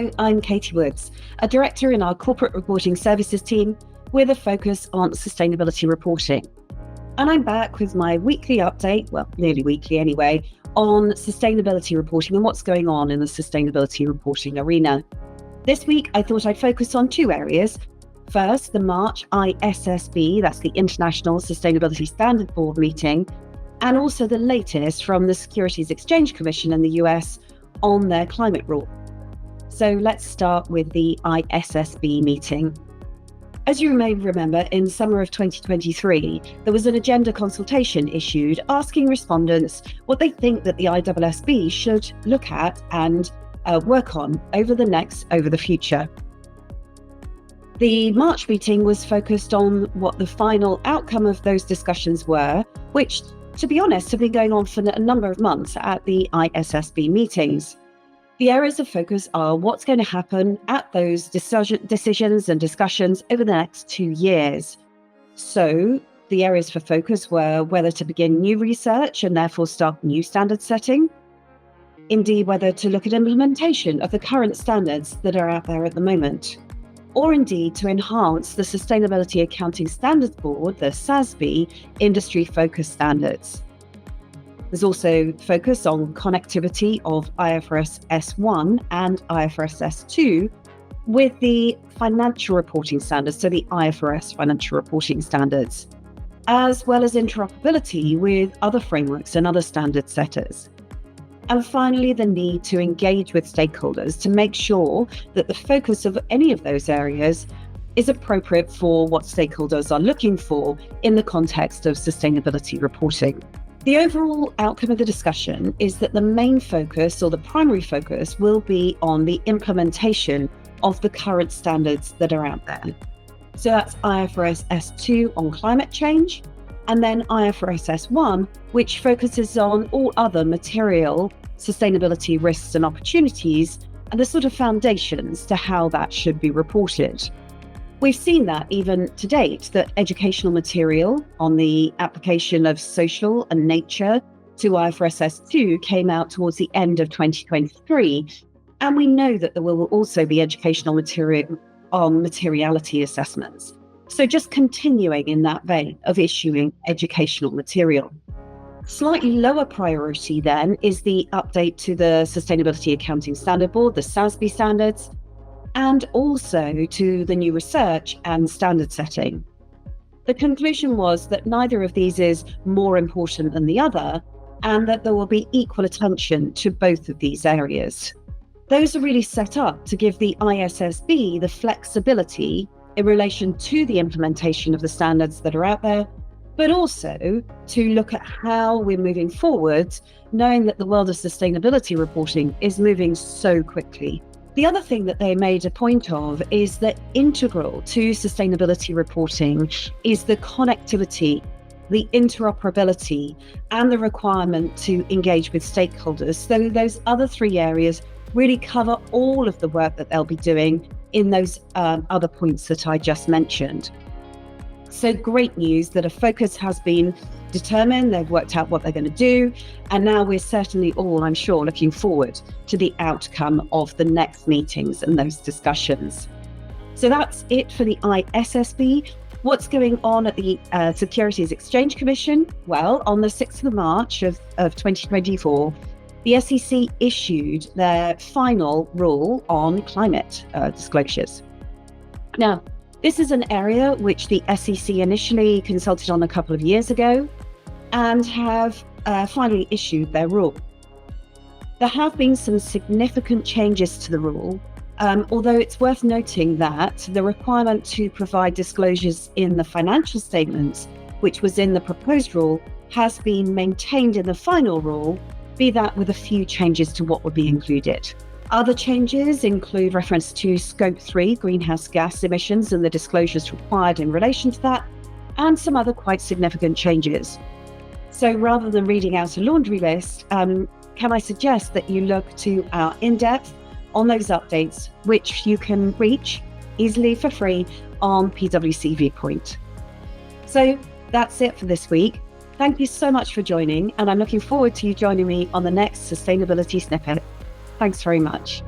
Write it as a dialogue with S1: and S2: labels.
S1: Hello, I'm Katie Woods, a director in our corporate reporting services team with a focus on sustainability reporting. And I'm back with my weekly update, well, nearly weekly anyway, on sustainability reporting and what's going on in the sustainability reporting arena. This week, I thought I'd focus on two areas. First, the March ISSB, that's the International Sustainability Standard Board meeting, and also the latest from the Securities Exchange Commission in the US on their climate rule. So let's start with the ISSB meeting. As you may remember, in summer of 2023, there was an agenda consultation issued asking respondents what they think that the ISSB should look at and work on over the future. The March meeting was focused on what the final outcome of those discussions were, which, to be honest, have been going on for a number of months at the ISSB meetings. The areas of focus are what's going to happen at those decisions and discussions over the next 2 years. So the areas for focus were whether to begin new research and therefore start new standard setting, indeed whether to look at implementation of the current standards that are out there at the moment, or indeed to enhance the Sustainability Accounting Standards Board, the ISSB, industry-focused standards. There's also focus on connectivity of IFRS S1 and IFRS S2 with the financial reporting standards, so the IFRS financial reporting standards, as well as interoperability with other frameworks and other standard setters. And finally, the need to engage with stakeholders to make sure that the focus of any of those areas is appropriate for what stakeholders are looking for in the context of sustainability reporting. The overall outcome of the discussion is that the main focus, or the primary focus, will be on the implementation of the current standards that are out there. So that's IFRS S2 on climate change, and then IFRS S1, which focuses on all other material sustainability risks and opportunities, and the sort of foundations to how that should be reported. We've seen that even to date, that educational material on the application of social and nature to IFRS S2 came out towards the end of 2023. And we know that there will also be educational material on materiality assessments. So just continuing in that vein of issuing educational material. Slightly lower priority then is the update to the Sustainability Accounting Standard Board, the ISSB standards, and also to the new research and standard setting. The conclusion was that neither of these is more important than the other, and that there will be equal attention to both of these areas. Those are really set up to give the ISSB the flexibility in relation to the implementation of the standards that are out there, but also to look at how we're moving forward, knowing that the world of sustainability reporting is moving so quickly. The other thing that they made a point of is that integral to sustainability reporting is the connectivity, the interoperability, and the requirement to engage with stakeholders. So those other three areas really cover all of the work that they'll be doing in those other points that I just mentioned. So great news that a focus has been determined, they've worked out what they're going to do, and now we're certainly all, I'm sure, looking forward to the outcome of the next meetings and those discussions. So that's it for the ISSB. What's going on at the Securities Exchange Commission? Well, on the 6th of March of 2024, the SEC issued their final rule on climate disclosures. Now, this is an area which the SEC initially consulted on a couple of years ago and have finally issued their rule. There have been some significant changes to the rule, although it's worth noting that the requirement to provide disclosures in the financial statements, which was in the proposed rule, has been maintained in the final rule, be that with a few changes to what would be included. Other changes include reference to Scope 3 greenhouse gas emissions and the disclosures required in relation to that, and some other quite significant changes. So rather than reading out a laundry list, can I suggest that you look to our in-depth on those updates, which you can reach easily for free on PwC Viewpoint. So that's it for this week. Thank you so much for joining, and I'm looking forward to you joining me on the next Sustainability Snippet. Thanks very much.